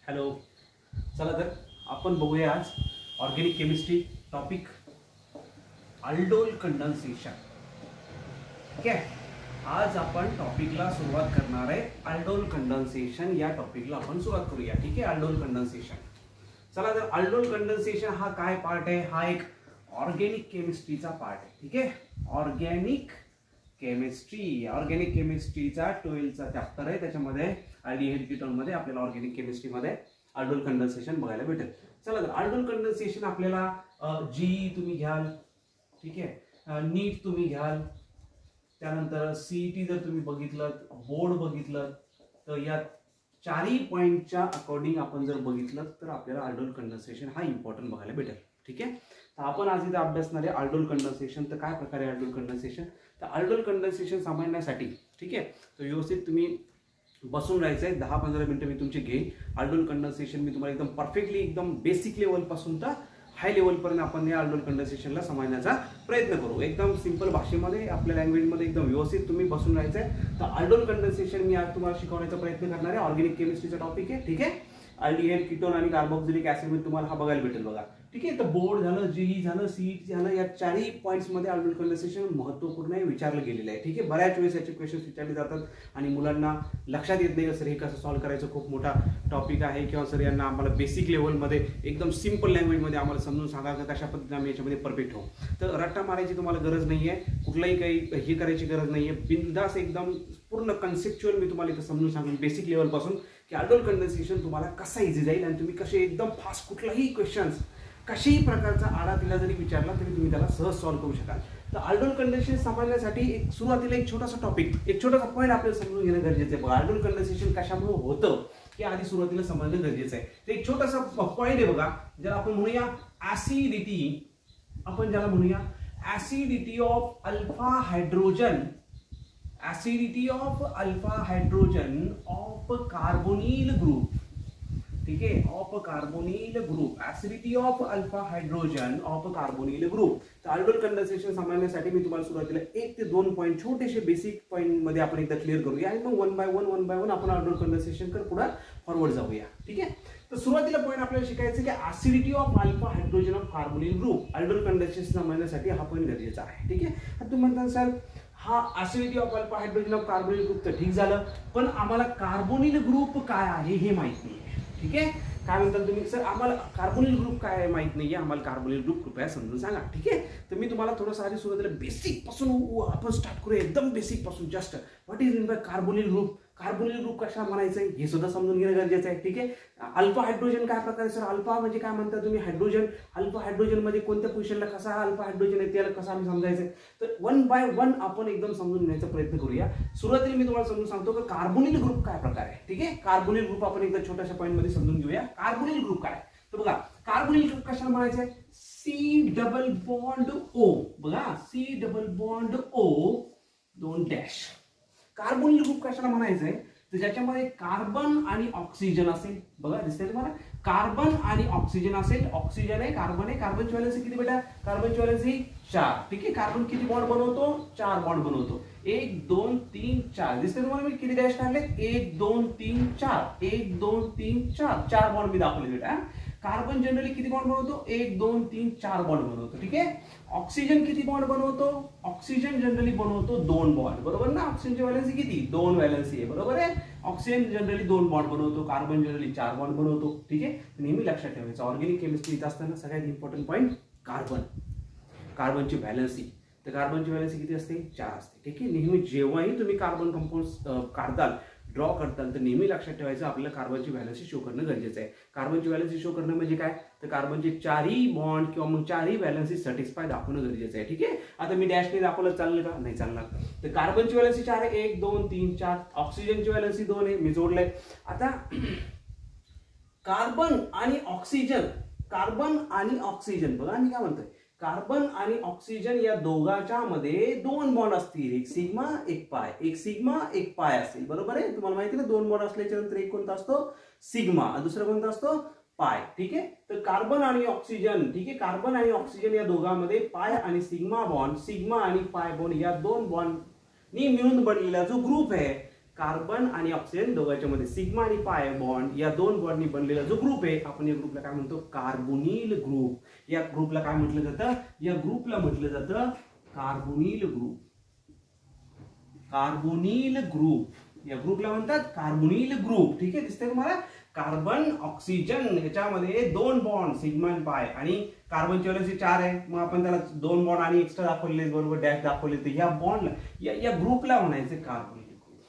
Hello, चला तर आपण बघूया आज organic chemistry topic aldol condensation. ठीक आहे, आज आपण टॉपिकला सुरुवात करणार आहे. अल्डोल कंडेन्सेशन या टॉपिकला आपण सुरुवात करूया. ठीक आहे, अल्डोल कंडेन्सेशन. चला तर अल्डोल कंडेन्सेशन हा काय पार्ट आहे? हा एक ऑर्गेनिक केमिस्ट्रीचा पार्ट आहे. ठीक आहे, ऑर्गेनिक केमिस्ट्रीचा 12चा चॅप्टर आहे. त्याच्यामध्ये अल्डिहाइड कीटोन मध्ये आपल्याला ऑर्गेनिक केमिस्ट्रीमध्ये अल्डोल कंडेन्सेशन बघायला भेटेल. चला तर अल्डोल कंडेन्सेशन आपल्याला जी तुम्ही घ्याल, ठीक आहे, नीट तुम्ही घ्याल, त्यानंतर सीईटी जर तुम्ही बघितलं, बोर्ड बघितलं, तर या चारही पॉइंटच्या अकॉर्डिंग आपण जर बघितलं तर आपल्याला अल्डोल कंडेन्सेशन हा इम्पॉर्टंट बघायला भेटेल. ठीक आहे, तर आपण आज इथे अभ्यासणार आहे अल्डोल कंडेन्सेशन. तर काय प्रकारे अल्डोल कंडेन्सेशन? तर अल्डोल कंडेन्सेशन समजण्यासाठी, ठीक आहे, तर व्यवस्थित तुम्ही बसून राहायचं आहे. 10-15 मिनिटं मी तुमचे घेईन. अल्डोल कंडेन्सेशन मी तुम्हाला एकदम परफेक्टली, एकदम बेसिक लेवलपासून तर हाय लेवलपर्यंत आपण या अल्डोल कंडेन्सेशनला समजण्याचा प्रयत्न करू. एकदम सिंपल भाषेमध्ये, आपल्या लँग्वेजमध्ये एकदम व्यवस्थित तुम्ही बसून राहायचं आहे. तर अल्डोल कंडेन्सेशन मी आज तुम्हाला शिकवण्याचा प्रयत्न करणार आहे. ऑर्गेनिक केमिस्ट्रीचा टॉपिक आहे. ठीक आहे, अल्डिहाइड कीटोन आणि कार्बोक्सिलिक ऍसिड मध्ये तुम्हाला हा बघायला भेटेल बघा. ठीक आहे, तर बोर्ड झालं, जीई झालं, सीईटी झालं, या चारही पॉईंट्स मध्ये अल्डोल कंडेन्सेशन महत्त्वपूर्ण आहे, विचारलं गेलेलं आहे. ठीक आहे, बऱ्याच वेळेस याचे क्वेश्चन्स विचारले जातात आणि मुलांना लक्षात येत नाही सर हे कसं सॉल्व्ह करायचं, खूप मोठा टॉपिक आहे, किंवा सर यांना आम्हाला बेसिक लेवलमध्ये एकदम सिंपल लँग्वेजमध्ये आम्हाला समजून सांगा की कशा पद्धतीने आम्ही याच्यामध्ये परफेक्ट होऊ. तर रट्टा मारायची तुम्हाला गरज नाही आहे, कुठलाही काही हे करायची गरज नाही आहे. बिनधास्त एकदम पूर्ण कन्सेप्च्युअल मी तुम्हाला इथं समजून सांगून बेसिक लेवलपासून की अल्डोल कंडेन्सेशन तुम्हाला कसा इझी जाईल आणि तुम्ही कसे एकदम फास्ट कुठलाही क्वेश्चन्स कशाही प्रकारचा आडा तिला जरी विचारला तरी तुम्ही त्याला सहज सॉल्व्ह करू शकाल. तर अल्डोल कंडेन्सेशन समजण्यासाठी सुरुवातीला एक छोटासा टॉपिक, एक छोटासा पॉईंट आपल्याला समजून घेणं गरजेचं आहे. बघा, अल्डोल कंडेन्सेशन कशामुळे होतं हे आधी सुरुवातीला समजणं गरजेचं आहे. तर एक छोटासा पॉईंट आहे बघा, ज्याला आपण म्हणूया ऍसिडिटी. आपण ज्याला म्हणूया acidity of alpha hydrogen, acidity of alpha hydrogen of carbonyl group. ठीक आहे, of carbonyl group, acidity of alpha hydrogen of carbonyl group. तर अल्डोल कंडेन्सेशन समजण्यासाठी मी तुम्हाला सुरुवातीला 1 ते 2 पॉईंट छोटेसे बेसिक पॉईंट मध्ये आपण एकदा क्लिअर करूया आणि मग वन बाय वन आपण अल्डोल कंडेन्सेशन कर पुढे फॉरवर्ड जाऊया. ठीक आहे, तर सुरुवातीला पॉईंट आपल्याला शिकायचं की acidity of alpha hydrogen of carbonyl group. Aldol condensation समजण्यासाठी हा पॉईंट गरजेचा आहे. ठीक आहे, आता तुम्ही म्हणता सर हा acidity of alpha hydrogen of carbonyl group तर ठीक झालं, पण आम्हाला कार्बोनिल ग्रुप काय आहे हे माहित नाही. ठीक आहे, काय म्हणतात तुम्ही सर आम्हाला कार्बोनिल ग्रुप काय आहे माहित नाहीये, आम्हाला कार्बोनिल ग्रुप कृपया समजून सांगा. ठीक आहे, तर मी तुम्हाला थोडंसं आधी सुरुवातीला बेसिक पासून आपण स्टार्ट करूया, एकदम बेसिक पासून. Just what is mean by carbonyl group, carbonyl group कशा म्हणायचं हे सुद्धा समजून घेणं गरजेचं आहे. ठीक आहे, अल्फा हायड्रोजन काय प्रकार सर, अल्फा म्हणजे काय म्हणता तुम्ही, हायड्रोजन. अल्फा हायड्रोजन मध्ये कोणत्या पोझिशनला कसा अल्फा हायड्रोजन आहे त्याला कसं आम्ही समजायचं. तर वन बाय वन आपण एकदम समजून घेण्याचा प्रयत्न करूया. सुरुवातीला मी तुम्हाला समजून सांगतो की कार्बोनिल ग्रुप काय प्रकार आहे. ठीक आहे, कार्बोनिल ग्रुप आपण एकदा छोट्याशा पॉईंट मध्ये समजून घेऊया. कार्बोनिल ग्रुप काय, तर बघा कार्बोनिल ग्रुप कशाला म्हणायचं, सी डबल बॉन्ड ओ. बघा, C double bond O 2 dash. Carbonyl group कशाला म्हणायचंय, तर ज्याच्यामध्ये कार्बन आणि ऑक्सिजन असेल. बघा दिसतंय तुम्हाला, कार्बन आणि ऑक्सिजन असेल. ऑक्सिजन आहे, कार्बन आहे. कार्बनची व्हॅलेन्सी किती बेटा, कार्बनची व्हॅलेन्सी 4. ठीक आहे, कार्बन किती बॉन्ड बनवतो, 4 बॉन्ड बनवतो. 1 2 3 4 दिसतंय तुम्हाला, मी किती डॅश काढले, 1 2 3 4, 1 2 3 4, 4 बॉन्ड मी दाखवले बेटा. कार्बन जनरली किती बॉन्ड बनवतो, 1 2 3 4 बॉन्ड बनवतो. ठीक आहे, ऑक्सिजन किती बॉन्ड बनवतो, ऑक्सिजन जनरली बनवतो 2 बॉन्ड. बरोबर ना, ऑक्सिजनची व्हॅलेन्सी किती, 2 व्हॅलेन्सी आहे. बरोबर आहे, ऑक्सिजन जनरली 2 बॉन्ड बनवतो, कार्बन जनरली 4 बॉन्ड बनवतो. ठीक आहे, नेहमी लक्षात ठेवायचं ऑर्गेनिक केमिस्ट्री येत असताना सगळ्यात इम्पॉर्टंट पॉईंट कार्बन, कार्बनची व्हॅलेन्सी. तर कार्बनची व्हॅलेन्सी किती असते, 4 असते. ठीक आहे, नेहमी जेव्हाही तुम्ही कार्बन कंपाऊंड काढताल, ड्रॉ करताल, तर नेहमी लक्षात ठेवायचं आपल्याला कार्बनची व्हॅलेन्सी शो करणं गरजेचं आहे. कार्बनची व्हॅलेन्सी शो करणं म्हणजे काय, तर कार्बनचे 4ही बॉन्ड किंवा मग 4ही व्हॅलेन्सी सॅटिस्फाय दाखवणं गरजेचं आहे. ठीक आहे, आता मी डॅशने दाखवलं चालेल का, नाही चालणार. तर कार्बनची व्हॅलेन्सी 4 आहे, 1 2 3 4. ऑक्सिजनची व्हॅलेन्सी 2 आहे, मी जोडलंय. आता कार्बन आणि ऑक्सिजन, कार्बन आणि ऑक्सिजन बघा मी काय म्हणतोय, कार्बन आणि ऑक्सिजन या दोघांच्या मध्ये 2 बॉन्ड असतील, एक सिग्मा एक पाय, एक सिग्मा एक पाय असेल. बरोबर आहे, तुम्हाला माहिती ना 2 बॉन्ड असल्याच्या नंतर एक कोणता असतो, सिग्मा, दुसरा कोणता असतो, पाय. ठीक आहे, तर कार्बन आणि ऑक्सिजन, ठीक आहे, कार्बन आणि ऑक्सिजन या दोघांमध्ये पाय आणि सिग्मा बॉन्ड, सिग्मा आणि पाय बॉन्ड या 2 बॉन्डनी मिळून बनलेला जो ग्रुप आहे कार्बन आणि ऑक्सिजन दोघांच्या मध्ये सिग्मा आणि पाय बॉन्ड या दोन बॉन्डनी बनलेला जो ग्रुप आहे, आपण या ग्रुपला काय म्हणतो, कार्बोनिल ग्रुप. या ग्रुपला काय म्हटलं जातं, या ग्रुपला म्हटलं जातं कार्बोनिल ग्रुप. कार्बोनिल ग्रुप या ग्रुपला म्हणतात कार्बोनिल ग्रुप. ठीक आहे, दिसतंय तुम्हाला. कार्बन ऑक्सिजन याच्यामध्ये दोन बॉन्ड सिग्मा आणि पाय, आणि कार्बनचे वेळेस 4 आहे, मग आपण त्याला 2 बॉन्ड आणि एक्स्ट्रा दाखवले बरोबर, डॅश दाखवले, तर या बॉन्डला या ग्रुपला म्हणायचे कार्बोनिल ग्रुप.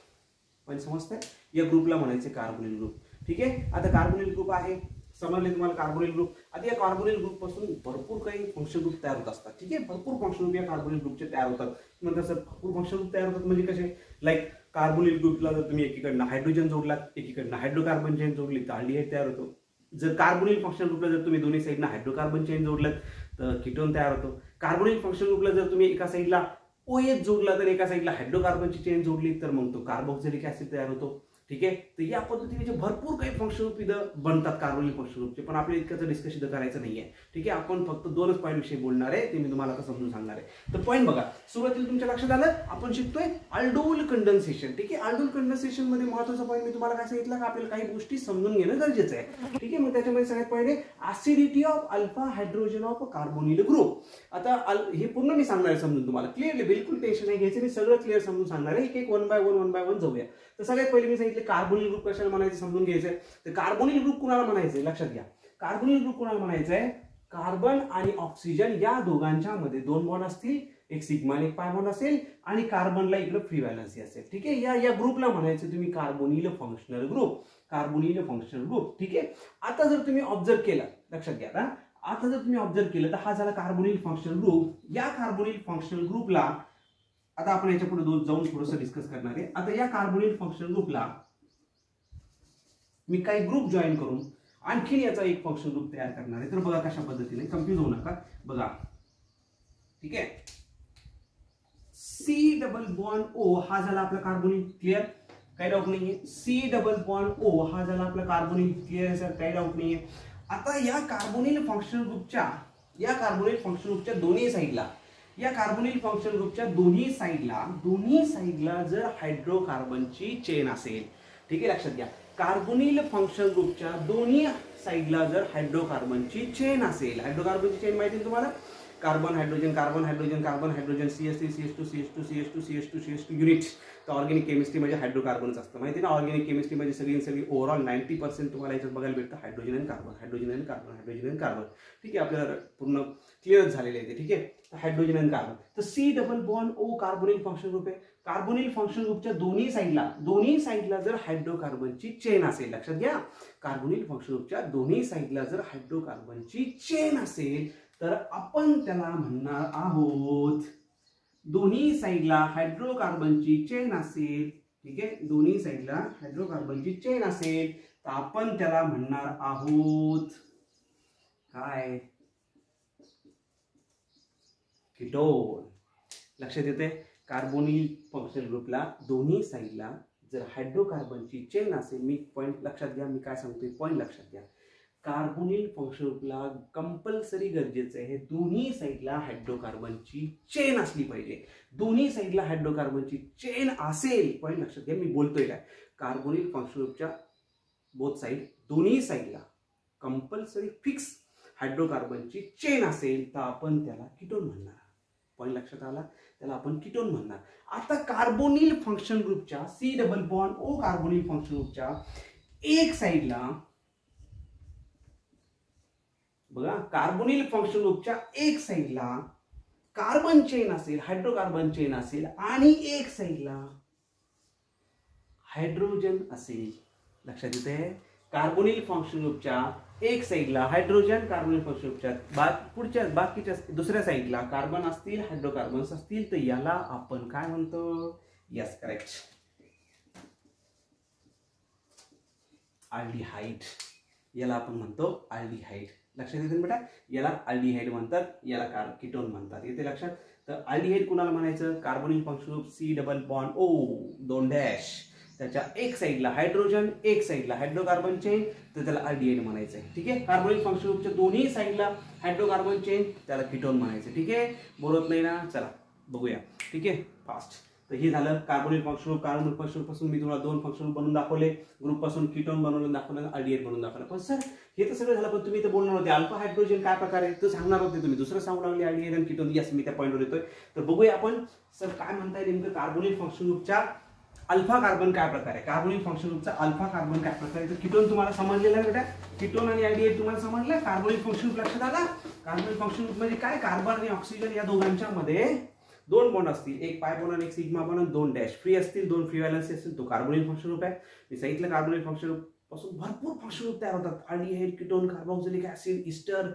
पण समजतंय, या ग्रुपला म्हणायचे कार्बोनिल ग्रुप. ठीक आहे, आता कार्बोनिल ग्रुप आहे, समजले तुम्हाला कार्बोनिल ग्रुप. आता या कार्बोनिल ग्रुप पासून भरपूर काही फंक्शन ग्रुप तयार होत असतात. ठीक आहे, भरपूर फंक्शन ग्रुप या कार्बोनिल ग्रुपचे तयार होतात. म्हणजे सर भरपूर फंक्शन ग्रुप तयार होतात म्हणजे कसे, लाईक कार्बोनिल ग्रुपला जर तुम्ही एकीकडनं हायड्रोजन जोडलात, एकीकडनं हायड्रोकार्बन चेन जोडली तर अल्डिहाइड तयार होतो. जर कार्बोनिल फंक्शन ग्रुपला जर तुम्ही दोन्ही साईडला हायड्रोकार्बन चेन जोडलात तर कीटोन तयार होतो. कार्बोनिल फंक्शन ग्रुपला जर तुम्ही एका साईडला OH जोडला तर एका साईडला हायड्रोकार्बनची चेन जोडली तर मग तो कार्बोक्सिलिक ऍसिड तयार होतो. ठीक आहे, तर या पद्धतीने भरपूर काही फंक्शन ग्रुप इथं बनतात कार्बोनिल फंक्शन ग्रुपचे, पण आपल्याला इतकं डिस्कस इथं करायचं नाहीये. ठीक आहे, आपण फक्त 2च पॉईंट विषयी बोलणार आहे, ते मी तुम्हाला आता समजून सांगणार आहे. तर पॉईंट बघा, सुरुवातीला तुमच्या लक्षात आलं, आपण शिकतोय अल्डोल कंडेन्सेशन. ठीक आहे, अल्डोल कंडेन्सेशन मध्ये महत्त्वाचा पॉईंट मी तुम्हाला काय सांगितलं का आपल्याला काही गोष्टी समजून घेणं गरजेचं आहे. ठीक आहे, मग त्याच्यामध्ये सगळ्यात पहिले acidity of alpha hydrogen of carbonyl group. आता हे पूर्ण मी सांगणार आहे समजून तुम्हाला क्लिअरली, बिलकुल टेन्शन नाही घ्यायचं, मी सगळं क्लिअर समजून सांगणार आहे. एक 1 बाय 1 जाऊया. तर सगळ्यात पहिले मी सांगितले कार्बोनिल ग्रुप कशाला म्हणायचे समजून घ्यायचंय. तर कार्बोनिल ग्रुप कुणाला म्हणायचंय लक्षात घ्या. कार्बोनिल ग्रुप कुणाला म्हणायचंय, कार्बन आणि ऑक्सिजन या दोघांच्या मध्ये 2 बॉन्ड असतील, एक सिग्मा आणि एक पाय बॉन्ड असेल, आणि कार्बनला इकडे फ्री व्हॅलन्सी असेल. ठीक आहे, या ग्रुपला म्हणायचं तुम्ही carbonyl functional group. Carbonyl functional group. ठीक आहे, आता जर तुम्ही ऑब्झर्व केलं, लक्षात घ्या, आता जर तुम्ही ऑब्झर्व केलं तर हा झाला कार्बोनिल फंक्शनल ग्रुप. या कार्बोनिल फंक्शनल ग्रुपला आता आपण याच्या पुढे जाऊन थोडंसं डिस्कस करणार आहे. आता या कार्बोनिल फंक्शनल ग्रुपला मी काही ग्रुप जॉईन करून आणखीन याचा एक फंक्शन ग्रुप तयार करणार आहे. तर बघा कशा पद्धतीने, कन्फ्यूज होऊ नका, बघा. ठीक आहे, C डबल बॉन्ड O हा झाला आपला कार्बोनिल. क्लिअर, काही डाऊट नाहीये. C डबल बॉन्ड O हा झाला आपला कार्बोनिल. क्लिअर आहे सर, काही डाऊट नाहीये. आता या कार्बोनिल फंक्शनल ग्रुपच्या दोन्ही साईडला, या कार्बोनिल फंक्शनल ग्रुपच्या दोन्ही साईडला जर हायड्रोकार्बनची चेन असेल. ठीक आहे, लक्षात घ्या, कार्बोनिल फंक्शनल ग्रुपच्या दोन्ही साईडला जर हायड्रोकार्बनची चेन असेल, हायड्रोकार्बनची चेन माहिती आहे तुम्हाला, carbon hydrogen carbon hydrogen carbon hydrogen CH3 CH2 CH2 CH2 CH2 CH2 unit. तर ऑर्गॅनिक केमिस्ट्री म्हणजे हायड्रोकार्बनच असतं, माहिती ना. ऑर्गॅनिक केमिस्ट्री म्हणजे सगळी ओव्हरऑल 90% तुम्हाला याच्यात बघायला भेटतं हायड्रोजन आणि कार्बन, हायड्रोजन आणि कार्बन, हायड्रोजन आणि कार्बन. ठीक आहे, आपल्याला पूर्ण क्लिअर झालेले आहे. ठीक आहे, हायड्रोजन आणि कार्बन. तर C double bond O carbonyl function group आहे. कार्बोनिल फंक्शन ग्रुपच्या दोन्ही साईडला जर हायड्रोकार्बनची चेन असेल, लक्षात घ्या, कार्बोनिल फंक्शन ग्रुपच्या दोन्ही साईडला जर हायड्रोकार्बनची चेन असेल तर आपण त्याला म्हणणार आहोत, दोन्ही साईडला हायड्रोकार्बनची चेन असेल. ठीक आहे, दोन्ही साईडला हायड्रोकार्बनची चेन असेल तर आपण त्याला म्हणणार आहोत काय, कीटोन. लक्षात येते, कार्बोनिल फंक्शनल ग्रुपला दोन्ही साईडला जर हायड्रोकार्बनची चेन असेल, मी पॉईंट लक्षात घ्या, मी काय सांगतोय पॉईंट लक्षात घ्या, कार्बोनिल फंक्शनल ग्रुपला कंपल्सरी गरजेचं आहे दोन्ही साईडला हायड्रोकार्बनची चेन असली पाहिजे. दोन्ही साईडला हायड्रोकार्बनची चेन असेल, पॉईंट लक्षात घ्या, मी बोलतोय काय, कार्बोनिल फंक्शनल ग्रुपच्या बोथ साईड, दोन्ही साईडला कंपल्सरी फिक्स हायड्रोकार्बनची चेन असेल तर आपण त्याला कीटोन म्हणणार. पॉईंट लक्षात आला, त्याला आपण कीटोन म्हणणार. आता कार्बोनिल फंक्शन ग्रुपच्या C double bond O carbonyl function ग्रुपच्या एक साईडला बघा, कार्बोनिल फंक्शन ग्रुपच्या एक साईडला कार्बन चेन असेल, हायड्रोकार्बन चेन असेल, आणि एक साईडला हायड्रोजन असेल. लक्षात येते, कार्बोनिल फंक्शन ग्रुपच्या एक साईडला हायड्रोजन, कार्बोनिल फंक्शन ग्रुपच्या बाकीच्या दुसऱ्या साईडला कार्बन असतील, हायड्रोकार्बन्स असतील, तर याला आपण काय म्हणतो, यस करेक्ट, अल्डिहाइड. याला आपण म्हणतो अल्डिहाइड. लक्षात येते बेटा, याला अल्डिहाइड म्हणतात, याला कीटोन म्हणतात. येते लक्षात. तर अल्डिहाइड कुणाला म्हणायचं, carbonyl function group C double bond O 2 dash, त्याच्या एक साईडला हायड्रोजन, एक साईडला हायड्रोकार्बन चेन, तर त्याला अल्डिहाइड म्हणायचं आहे. ठीक आहे, कार्बोनिल फंक्शन ग्रुपच्या दोन्ही साईडला हायड्रोकार्बन चेन, त्याला कीटोन म्हणायचं. ठीक आहे, बोलत नाही ना, चला बघूया. ठीक आहे, फास्ट. तर हे झालं carbonyl function group. Carbonyl function group पासून मी तुम्हाला 2 फंक्शन ग्रुप बनवून दाखवले, ग्रुप पासून कीटोन बनवून दाखवलं, अल्डिहाइड बनवून दाखवलं. पण सर हे तर सगळं झालं, पण तुम्ही इथं बोलणार होते अल्फा हायड्रोजन काय प्रकार आहे तर सांगणार होते तुम्ही, दुसरं सांगू लागले अल्डिहाइड आणि कीटोन. यस, मी त्या पॉईंटवर येतोय. तर बघूया आपण सर काय म्हणताय नेमकं कार्बोनिल फंक्शन ग्रुपच्या अल्फा कार्बन काय प्रकार आहे, कार्बोनिल फंक्शन ग्रुपचा अल्फा कार्बन काय प्रकार आहे. तर कीटोन तुम्हाला समजलेला आहे बेटा, कीटोन आणि अल्डिहाइड तुम्हाला समजलं. कार्बोनिल फंक्शन ग्रुप लक्षात आला. कार्बोनिल फंक्शन ग्रुप म्हणजे काय, कार्बन आणि ऑक्सिजन या दोघांच्या मध्ये 2 बॉन्ड असतील, एक पाय बॉन्ड आणि एक सिग्मा बॉन्ड आणि 2 डॅश फ्री असतील, 2 फ्री व्हॅलन्सी असतील, तो कार्बोनिल फंक्शन ग्रुप आहे. मी सांगितलं कार्बोनिल फंक्शन ग्रुप पासून भरपूर फंक्शन ग्रुप तयार होतात. Aldehyde, ketone, carboxylic acid, ester,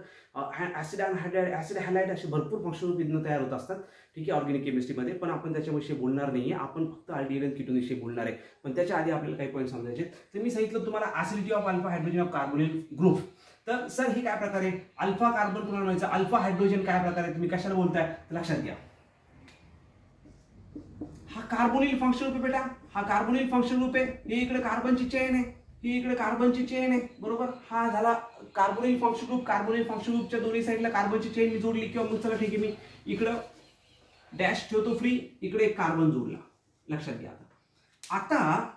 acid anhydride, acid halide असे भरपूर फंक्शन ग्रुप इथनं तयार होत असतात. ठीक आहे, ऑर्गॅनिक केमिस्ट्रीमध्ये. पण आपण त्याच्याविषयी बोलणार नाहीये, आपण फक्त अल्डिहाइड आणि कीटोन विषयी बोलणार आहे. पण त्याच्या आधी आपल्याला काही पॉईंट समजायचे. तर मी सांगितलं तुम्हाला acidity of alpha hydrogen of carbonyl group. तर सर ही काय प्रकार आहे, अल्फा कार्बन कुणाला म्हणायचं, अल्फा हायड्रोजन काय प्रकार आहे, तुम्ही कशाला बोलताय लक्षात घ्या. हा कार्बोनिल फंक्शन ग्रुप आहे बेटा, हा कार्बोनिल फंक्शन ग्रुप आहे. ही इकडे कार्बनची चेन आहे, ही इकडे कार्बनची चेन आहे, बरोबर. हा झाला carbonyl function group. Carbonyl function ग्रुपच्या दोन्ही साईडला कार्बनची चेन मी जोडली, किंवा मग चला ठीक आहे मी इकडं डॅश ठेवतो फ्री, इकडे एक कार्बन जोडला. लक्षात घ्या. आता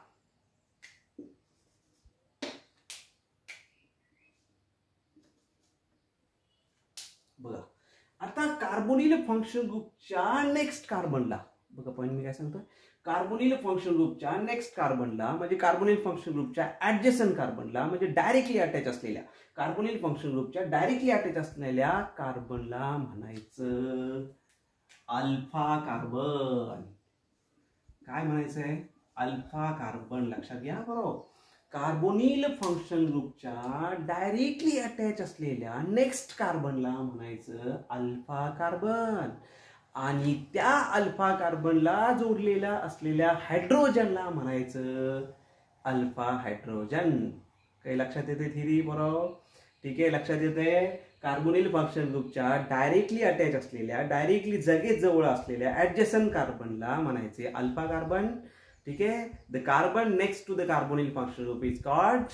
बघा, आता कार्बोनिल फंक्शन ग्रुपच्या नेक्स्ट कार्बनला बघा, पॉईंट मी काय सांगतोय, कार्बोनिल फंक्शन ग्रुपच्या नेक्स्ट कार्बनला म्हणजे कार्बोनिल फंक्शन ग्रुपच्या ऍडजसंट कार्बनला म्हणजे डायरेक्टली अटॅच असलेल्या कार्बोनिल फंक्शन ग्रुपच्या डायरेक्टली अटॅच असलेल्या कार्बनला म्हणायचं अल्फा कार्बन. काय म्हणायचंय, अल्फा कार्बन. लक्षात घ्या बरोबर. कार्बोनिल फंक्शन ग्रुपच्या डायरेक्टली अटॅच असलेल्या नेक्स्ट कार्बनला म्हणायचं अल्फा कार्बन, आणि त्या अल्फा कार्बनला जोडलेला असलेल्या हायड्रोजनला म्हणायचं अल्फा हायड्रोजन. काही लक्षात येते थिरी बरोबर. ठीक आहे, लक्षात येते. कार्बोनिल फंक्शन ग्रुपच्या डायरेक्टली अटॅच असलेल्या, डायरेक्टली जगेत जवळ असलेल्या ऍडजसंट कार्बनला म्हणायचे अल्फा कार्बन. ठीक आहे, the carbon next to the carbonyl function group is called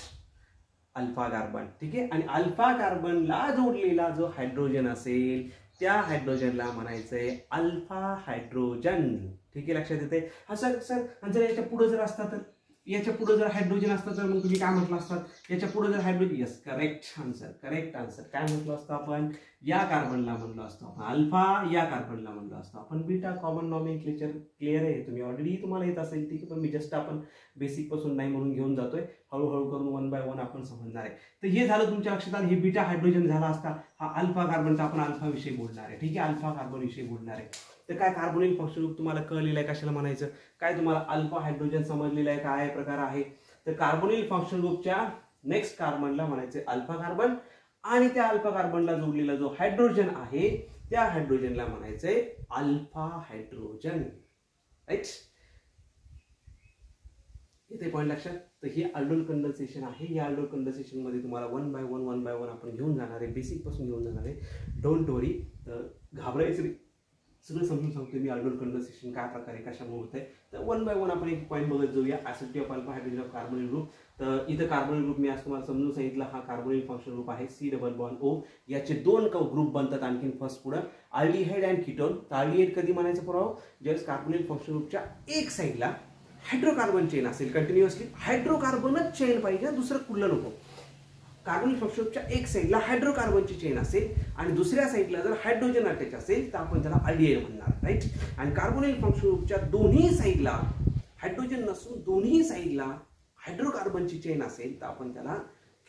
alpha carbon. ठीक आहे, आणि अल्फा कार्बनला जोडलेला जो हायड्रोजन असेल त्या हायड्रोजनला म्हणायचंय अल्फा हायड्रोजन. ठीक आहे, लक्षात येते. हा सर जर याच्या पुढे जर असतात, तर याच्या पुढे जर हायड्रोजन असतं तर मग तुम्ही काय म्हटलं असतात, याच्या पुढे जर hydrogen. Yes, correct answer, correct answer. काय म्हटलं असतं आपण, या कार्बनला म्हणलो असतो आपण अल्फा, या कार्बनला म्हणलो असतो आपण बीटा. कॉमन नॉमेनक्लेचर क्लिअर आहे, तुम्ही ऑलरेडी तुम्हाला येत असेल. ठीक आहे, पण मी जस्ट आपण बेसिक पासून नाही म्हणून घेऊन जातोय, हळूहळू करून 1 बाय 1 आपण समजणार आहे. तर हे झालं तुमच्या लक्षात आलं. हे बीटा हायड्रोजन झाला असता, हा अल्फा कार्बनचा आपण अल्फा विषयी बोलणार आहे. ठीक आहे, अल्फा कार्बन विषयी बोलणार आहे. तर काय कार्बोनिल फंक्शन ग्रुप तुम्हाला कळलेलं आहे, कशाला म्हणायचं, काय तुम्हाला अल्फा हायड्रोजन समजलेलं आहे, काय प्रकार आहे. तर कार्बोनिल फंक्शन ग्रुपच्या नेक्स्ट कार्बनला म्हणायचे अल्फा कार्बन, आणि त्या अल्फा कार्बनला जोडलेला जो हायड्रोजन आहे त्या हायड्रोजनला म्हणायचे अल्फा हायड्रोजन. राईट, येते पॉईंट लक्षात. तर ही अल्डोल कंडेन्सेशन आहे. या अल्डोल कंडेन्सेशन मध्ये तुम्हाला 1 बाय 1 आपण घेऊन जाणार आहे, बेसिक पासून घेऊन जाणार आहे. डोंट वरी, तर घाबरायचं, सगळं समजून सांगतोय मी अल्डोल कंडेन्सेशन काय प्रकारे कशामुळे होत आहे. तर 1 बाय 1 आपण एक पॉईंट बघत जाऊया. Acidity of alpha hydrogen of carbonyl group. तर इथं कार्बोनिल ग्रुप मी आज तुम्हाला समजून सांगितलं, हा कार्बोनिल फंक्शन ग्रुप आहे C डबल बॉन्ड O. याचे 2 ग्रुप बनतात आणखीन फर्स्ट पुढे, अल्डिहाइड अँड कीटोन. तर अल्डिहाइड कधी म्हणायचं पुराव, ज्यावेळेस कार्बोनिल फंक्शन ग्रुपच्या एक साईडला हायड्रोकार्बन चेन असेल, कंटिन्युअसली हायड्रोकार्बनच चेन पाहिजे, दुसरं कुठलं नको. कार्बोनिल फंक्शन ग्रुपच्या एक साईडला हायड्रोकार्बनची चेन असेल आणि दुसऱ्या साईडला जर हायड्रोजन अटॅच असेल तर आपण त्याला अल्डिहाइड म्हणणार. राईट, आणि कार्बोनिल फंक्शन ग्रुपच्या दोन्ही साईडला हायड्रोजन नसून दोन्ही साईडला हायड्रोकार्बनची चेन असेल तर आपण त्याला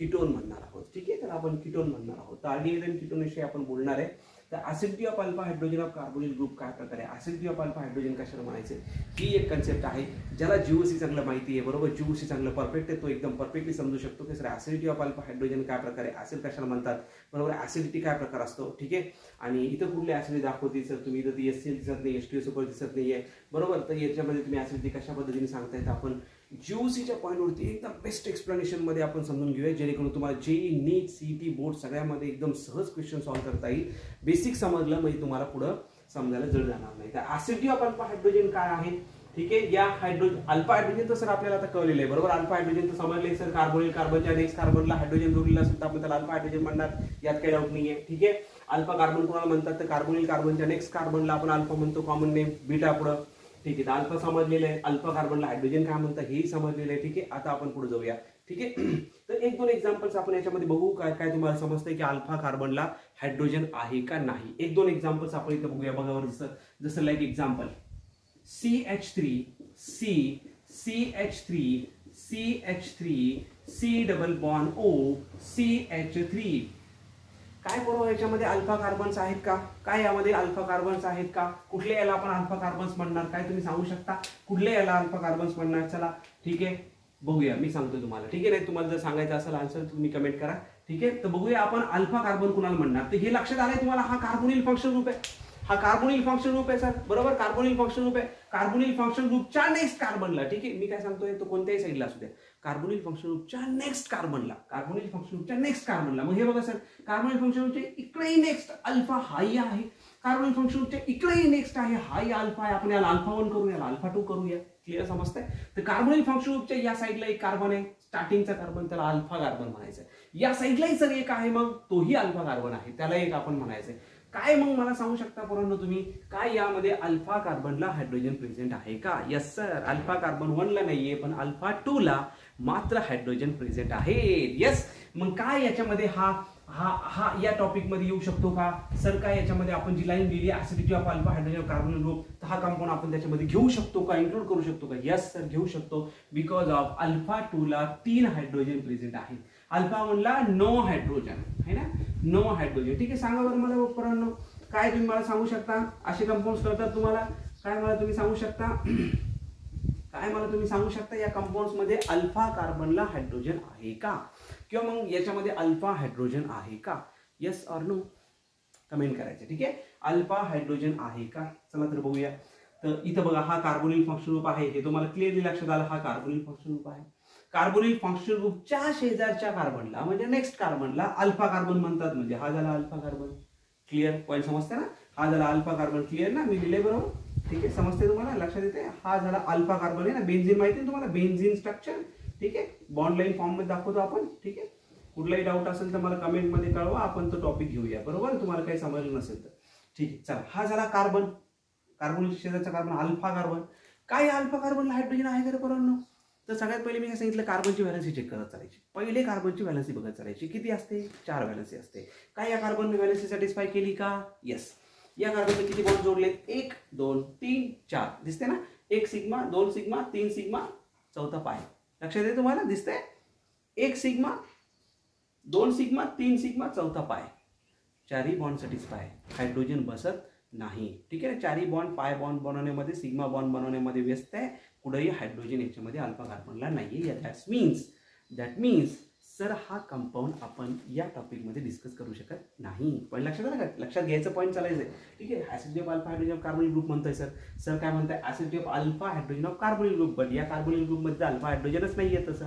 कीटोन म्हणणार आहोत. ठीक आहे, तर आपण कीटोन म्हणणार आहोत. तर अल्डिहाइड आणि कीटोन विषयी आपण बोलणार आहे. तर acidity of alpha hydrogen of carbonyl group काय प्रकारे, ऍसिडिटी ऑफ अल्फा हायड्रोजन कशाला म्हणायचे, ही एक कन्सेप्ट आहे. ज्याला जीओसी चांगलं माहिती आहे, बरोबर, जीओसी चांगलं परफेक्ट आहे, तो एकदम परफेक्टली समजू शकतो की sir acidity of alpha hydrogen काय प्रकारे, ऍसिड कशाला म्हणतात, बरोबर, ऍसिडिटी काय प्रकार असतो. ठीक आहे, आणि इथं कुठली ऍसिडिटी दाखवते सर तुम्ही, इथं ती HCl दिसत नाही, H2SO दिसत नाहीये, बरोबर. तर याच्यामध्ये तुम्ही ऍसिडिटी कशा पद्धतीने सांगतायत आपण जीओसीच्या पॉईंटवरती एकदम बेस्ट एक्सप्लेनेशन मध्ये आपण समजून घेऊया, जेणेकरून तुम्हाला जेई, नीट, सीईटी, बोर्ड सगळ्यामध्ये एकदम सहज क्वेश्चन सॉल्व्ह करता येईल. बेसिक समजलं म्हणजे तुम्हाला पुढे समजायला जड जाणार नाही. तर ऍसिडिटी ऑफ अल्फा हायड्रोजन काय आहे. ठीक आहे, या अल्फा हायड्रोजन तर सर आपल्याला आता कळलेलं आहे, बरोबर. अल्फा हायड्रोजन तर समजले सर, कार्बोनिल कार्बनच्या नेक्स्ट कार्बनला हायड्रोजन जोडलेला असेल तर आपण त्याला अल्फा हायड्रोजन म्हणणार, यात काही डाऊट नाहीये. ठीक आहे, अल्फा कार्बन कोणाला म्हणतात तर कार्बोनिल कार्बनच्या नेक्स्ट कार्बनला आपण अल्फा म्हणतो, कॉमन नेम बीटा पुढे. ठीक आहे, तर अल्फा समजलेलं आहे, अल्फा कार्बनला हायड्रोजन काय म्हणतात हेही समजलेलं आहे. ठीक आहे, आता आपण पुढे जाऊया. ठीक आहे, तर एक दोन एक्झाम्पल्स आपण याच्यामध्ये बघू, काय काय तुम्हाला समजतंय की अल्फा कार्बनला हायड्रोजन आहे का नाही. एक दोन एक्झाम्पल्स आपण इथं बघूया. बघा जसं like example CH3 C double bond O CH3. काय बरोबर याच्यामध्ये अल्फा कार्बन्स आहेत का? काय यामध्ये अल्फा कार्बन्स आहेत का? कुठले याला आपण अल्फा कार्बन्स म्हणणार? काय तुम्ही सांगू शकता कुठले याला अल्फा कार्बन्स म्हणणार? चला ठीक आहे, बघूया, मी सांगतो तुम्हाला. ठीक आहे, नाही तुम्हाला जर सांगायचं असेल आन्सर तुम्ही कमेंट करा. ठीक आहे, तर बघूया आपण अल्फा कार्बन कुणाला म्हणणार. तर हे लक्षात आलंय तुम्हाला, हा कार्बोनिल फंक्शन ग्रुप आहे. हा कार्बोनिल फंक्शन ग्रुप आहे सर, बरोबर. कार्बोनिल फंक्शन ग्रुप आहे. कार्बोनिल फंक्शन ग्रुपच्या नेक्स्ट कार्बनला, ठीक आहे, मी काय सांगतोय तो कोणत्याही साईडला असू द्या, कार्बोनिल फंक्शन ग्रुपच्या नेक्स्ट कार्बनला, कार्बोनिल फंक्शन ग्रुपच्या नेक्स्ट कार्बनला. मग हे बघा सर, कार्बोनिल फंक्शन ग्रुपच्या इकडेही नेक्स्ट अल्फा हाई आहे, कार्बोनिल फंक्शन ग्रुपच्या इकडेही नेक्स्ट आहे हाई अल्फा आहे. आपण याला अल्फा 1 करू, याला अल्फा 2 करूया. क्लिअर समजतंय? तर कार्बोनिल फंक्शन ग्रुपच्या या साईडला एक कार्बन आहे, स्टार्टिंगचा कार्बन, त्याला अल्फा कार्बन म्हणायचं. या साईडलाही सर एक आहे, मग तोही अल्फा कार्बन आहे, त्याला एक आपण म्हणायचंय. काय मग मला सांगू शकता पोरांनो तुम्ही, काय यामध्ये अल्फा कार्बनला हायड्रोजन प्रेझेंट आहे का? यस सर, अल्फा कार्बन 1 ला नाहीये, पण अल्फा 2 ला मात्र हायड्रोजन प्रेझेंट आहे. यस, मग काय याच्यामध्ये हा हा हा या टॉपिक मध्ये येऊ शकतो का सर? काय याच्यामध्ये आपण जी लाईन दिली acidity of alpha hydrogen carbon group, तर हा कंपाऊंड आपण त्याच्यामध्ये घेऊ शकतो का, इन्क्लूड करू शकतो का? यस सर, घेऊ शकतो. बिकॉज ऑफ अल्फा 2 ला 3 हायड्रोजन प्रेझेंट आहे, अल्फा 1 ला नो हायड्रोजन आहे ना, नो हायड्रोजन. ठीक आहे, सांगा बरं मला पोरांनो, काय तुम्ही मला सांगू शकता असे कंपाऊंड्स करतात तुम्हाला? काय मला तुम्ही सांगू शकता? काय मला तुम्ही सांगू शकता या कंपाऊंड्स मध्ये अल्फा कार्बनला हायड्रोजन आहे का, किंवा मग याच्यामध्ये अल्फा हायड्रोजन आहे का? यस ऑर नो कमेंट करायचं. ठीक आहे, अल्फा हायड्रोजन आहे का? चला तर बघूया. तर इथं बघा, हा कार्बोनिल फंक्शन ग्रुप आहे, हे तुम्हाला क्लिअरली लक्षात आलं, हा कार्बोनिल फंक्शन ग्रुप आहे. कार्बोनिल फंक्शन ग्रुपच्या शेजारच्या कार्बनला म्हणजे नेक्स्ट कार्बनला अल्फा कार्बन म्हणतात, म्हणजे हा झाला अल्फा कार्बन. क्लिअर पॉईंट समजते ना? हा झाला अल्फा कार्बन. क्लिअर ना, मी लिहिले बरोबर? ठीक आहे, समजते तुम्हाला, लक्षात येते? हा झाला अल्फा कार्बन आहे ना, बेन्झीन माहिती आहे तुम्हाला, बेन्झीन स्ट्रक्चर. ठीक आहे, बॉन्ड लाईन फॉर्म मध्ये दाखवतो आपण. ठीक आहे, कुठलाही डाऊट असेल तर मला कमेंट मध्ये कळवा, आपण तो टॉपिक घेऊया, बरोबर. तुम्हाला काही समजलं नसेल तर ठीक आहे. चला, हा झाला कार्बन, कार्बोनिल शेजारचा कार्बन अल्फा कार्बन. काय अल्फा कार्बनला हायड्रोजन आहे का पोरांनो? तर सगळ्यात पहिले मी काय सांगितलं, कार्बनची व्हॅलन्सी चेक करत चालायची. पहिले कार्बनची व्हॅलन्सी बघत चालायची, किती असते? 4 व्हॅलन्सी असते. काय या कार्बनने व्हॅलन्सी सॅटिस्फाय केली का? येस. या कार्बनने किती बॉन्ड जोडलेत? 1 2 3 4 दिसते ना, 1 सिग्मा 2 सिग्मा 3 सिग्मा चौथा पाय. लक्षात येते तुम्हाला? दिसते 1 सिग्मा 2 सिग्मा 3 सिग्मा चौथा पाय. 4ही बॉन्ड सॅटिस्फाय, हायड्रोजन बसत नाही. ठीक आहे, 4ही बॉन्ड पाय बॉन्ड बनवण्यामध्ये, सिग्मा बॉन्ड बनवण्यामध्ये व्यस्त आहे, कुठेही हायड्रोजन याच्यामध्ये अल्फा कार्बनला नाहीये. दॅट मीन्स सर हा कंपाऊंड आपण या टॉपिक मध्ये डिस्कस करू शकत नाही. पण लक्षात आलं का? लक्षात घ्यायचं पॉईंट चालायचं आहे. ठीक आहे, acidity of alpha hydrogen of carbonyl group म्हणतोय सर. सर काय म्हणताय? Acidity of alpha hydrogen of carbonyl group, but या कार्बोनिल ग्रुप मध्ये अल्फा हायड्रोजनच नाहीये. तसं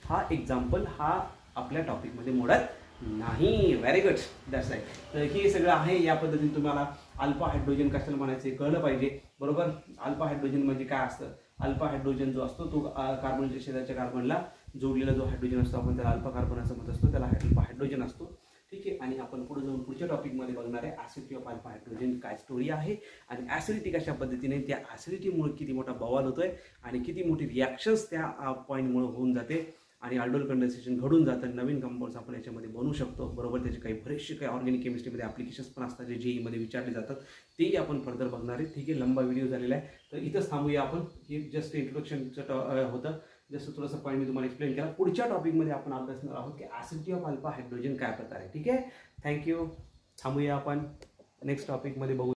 हा एक्झाम्पल हा आपल्या टॉपिक मध्ये मोडत नाही. Very good, that's right. तर हे सगळं आहे, या पद्धतीने तुम्हाला अल्फा हायड्रोजन कशाला म्हणायचे कळलं पाहिजे, बरोबर. अल्फा हायड्रोजन म्हणजे काय असतं? अल्फा हायड्रोजन जो असतो तो कार्बनच्या शेजारच्या कार्बनला जोडलेला जो हायड्रोजन असतो, आपण त्याला अल्फा कार्बन असं म्हणत असतो, त्याला अल्फा हायड्रोजन असतो. ठीक आहे, आणि आपण पुढे जाऊन पुढच्या टॉपिकमध्ये बघणार आहे ऍसिडिटी ऑफ अल्फा हायड्रोजन काय स्टोरी आहे, आणि ऍसिडिटी कशा पद्धतीने, त्या ऍसिडिटीमुळे किती मोठा बवाल होतोय आणि किती मोठी रिॲक्शन्स त्या पॉईंटमुळे होऊन जाते, आणि अल्डोल कंडेन्सेशन घडून जातं. नवीन कंपाऊंड्स आपण याच्यामध्ये बनवू शकतो, बरोबर. त्याचे काही बरेचसे काही ऑर्गॅनिक केमिस्ट्रीमध्ये ॲप्लिकेशन्स पण असतात, जे JEE मध्ये विचारले जातात, तेही आपण फर्दर बघणार आहे. ठीक आहे, लंबा व्हिडिओ झालेला आहे, तर इथंच थांबूया आपण. हे जस्ट इंट्रोडक्शनचं होतं, जस्ट थोडंसं पॉईंट मी तुम्हाला एक्सप्लेन केला. पुढच्या टॉपिकमध्ये आपण अभ्यासणार आहोत की ऍसिडिटी ऑफ अल्फा हायड्रोजन काय प्रकार आहे. ठीक आहे, थँक्यू. थांबूया आपण, नेक्स्ट टॉपिकमध्ये बघू.